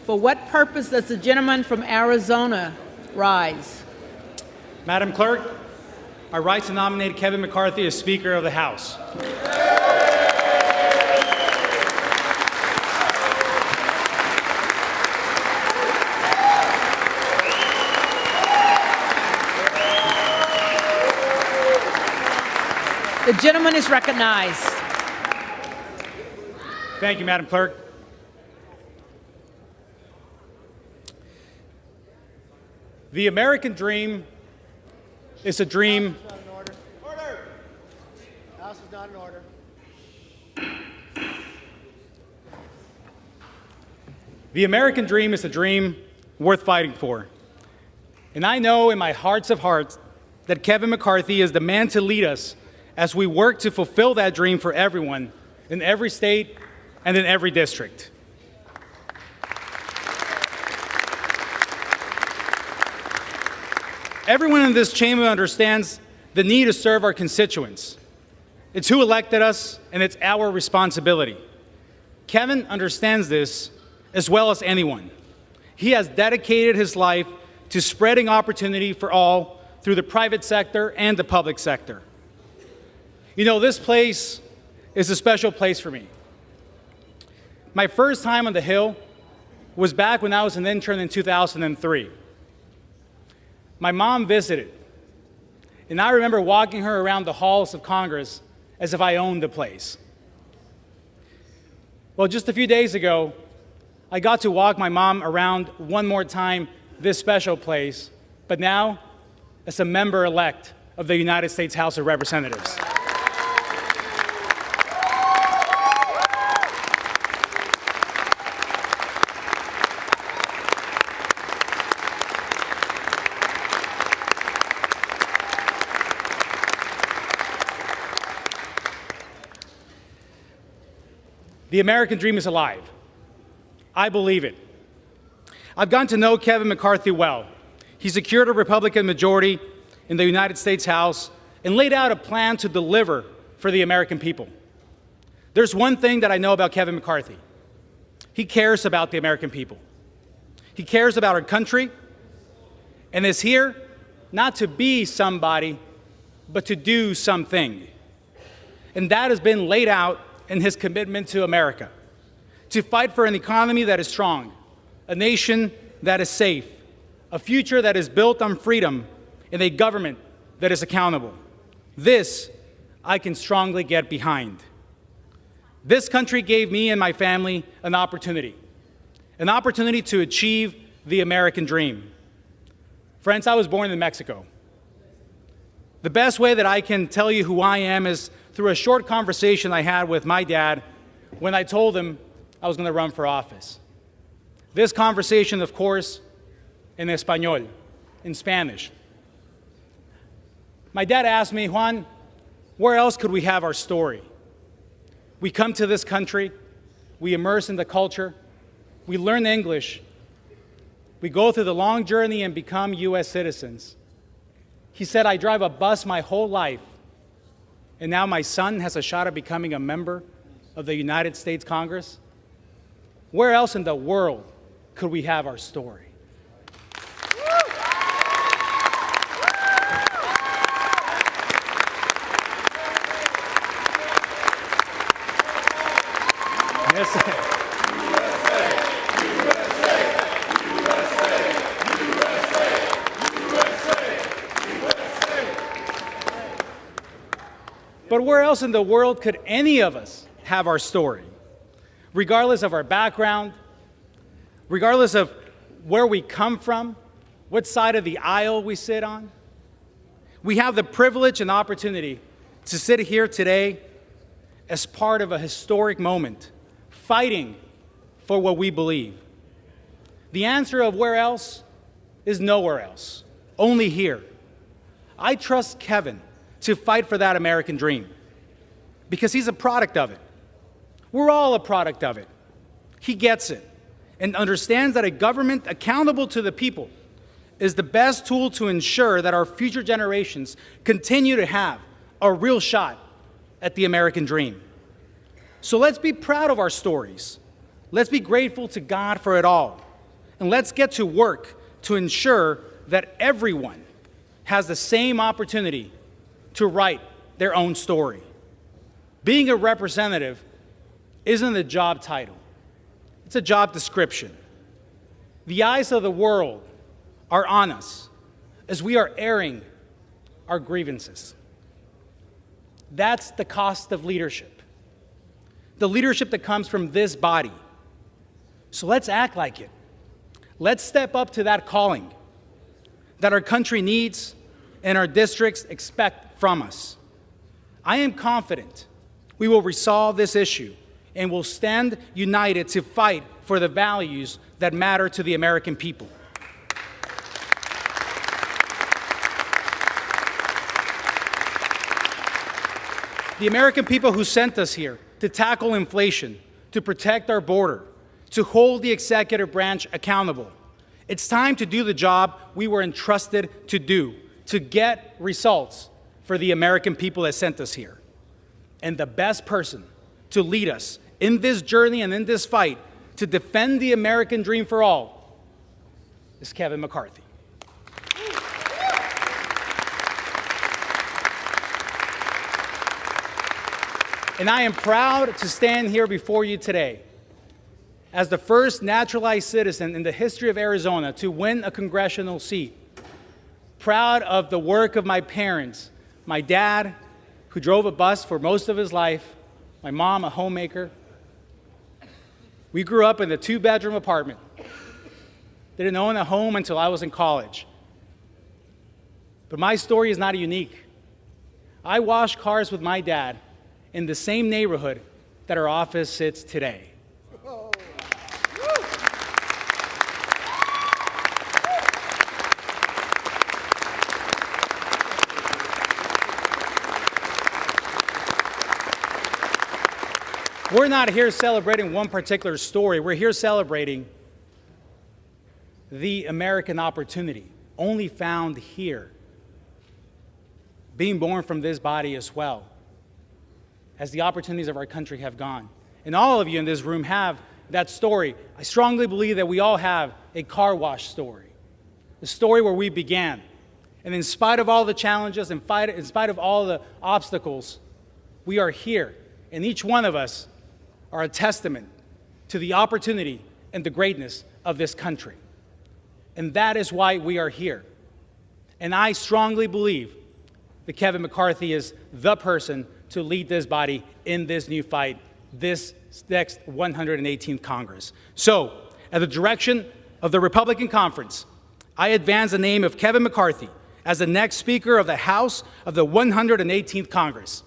For what purpose does the gentleman from Arizona rise? Madam Clerk, I rise to nominate Kevin McCarthy as Speaker of the House. The gentleman is recognized. Thank you, Madam Clerk. The American dream is a dream. Order. House is not in order. The American dream is a dream worth fighting for. And I know in my hearts of hearts that Kevin McCarthy is the man to lead us as we work to fulfill that dream for everyone in every state and in every district. Everyone in this chamber understands the need to serve our constituents. It's who elected us, and it's our responsibility. Kevin understands this as well as anyone. He has dedicated his life to spreading opportunity for all through the private sector and the public sector. You know, this place is a special place for me. My first time on the Hill was back when I was an intern in 2003. My mom visited, and I remember walking her around the halls of Congress as if I owned the place. Well, just a few days ago, I got to walk my mom around one more time this special place, but now as a member-elect of the United States House of Representatives. The American dream is alive. I believe it. I've gotten to know Kevin McCarthy well. He secured a Republican majority in the United States House and laid out a plan to deliver for the American people. There's one thing that I know about Kevin McCarthy. He cares about the American people. He cares about our country and is here not to be somebody, but to do something. And that has been laid out in his commitment to America, to fight for an economy that is strong, a nation that is safe, a future that is built on freedom, and a government that is accountable. This I can strongly get behind. This country gave me and my family an opportunity to achieve the American dream. Friends, I was born in Mexico. The best way that I can tell you who I am is through a short conversation I had with my dad when I told him I was going to run for office. This conversation, of course, in Español, in Spanish. My dad asked me, Juan, where else could we have our story? We come to this country, we immerse in the culture, we learn English, we go through the long journey and become U.S. citizens. He said, I drive a bus my whole life, and now my son has a shot at becoming a member of the United States Congress. Where else in the world could we have our story? Yes. But where else in the world could any of us have our story? Regardless of our background, regardless of where we come from, what side of the aisle we sit on, we have the privilege and opportunity to sit here today as part of a historic moment, fighting for what we believe. The answer of where else is nowhere else, only here. I trust Kevin to fight for that American dream because he's a product of it. We're all a product of it. He gets it and understands that a government accountable to the people is the best tool to ensure that our future generations continue to have a real shot at the American dream. So let's be proud of our stories. Let's be grateful to God for it all. And let's get to work to ensure that everyone has the same opportunity to write their own story. Being a representative isn't a job title. It's a job description. The eyes of the world are on us as we are airing our grievances. That's the cost of leadership. The leadership that comes from this body. So let's act like it. Let's step up to that calling that our country needs and our districts expect from us. I am confident we will resolve this issue and will stand united to fight for the values that matter to the American people. The American people who sent us here to tackle inflation, to protect our border, to hold the executive branch accountable. It's time to do the job we were entrusted to do, to get results for the American people that sent us here. And the best person to lead us in this journey and in this fight to defend the American dream for all is Kevin McCarthy. And I am proud to stand here before you today as the first naturalized citizen in the history of Arizona to win a congressional seat. Proud of the work of my parents, my dad, who drove a bus for most of his life, my mom, a homemaker. We grew up in a 2-bedroom apartment. Didn't own a home until I was in college. But my story is not unique. I washed cars with my dad in the same neighborhood that our office sits today. We're not here celebrating one particular story. We're here celebrating the American opportunity, only found here, being born from this body as well, as the opportunities of our country have gone. And all of you in this room have that story. I strongly believe that we all have a car wash story, the story where we began. And in spite of all the challenges, in spite of all the obstacles, we are here. And each one of us are a testament to the opportunity and the greatness of this country. And that is why we are here. And I strongly believe that Kevin McCarthy is the person to lead this body in this new fight, this next 118th Congress. So, at the direction of the Republican Conference, I advance the name of Kevin McCarthy as the next Speaker of the House of the 118th Congress.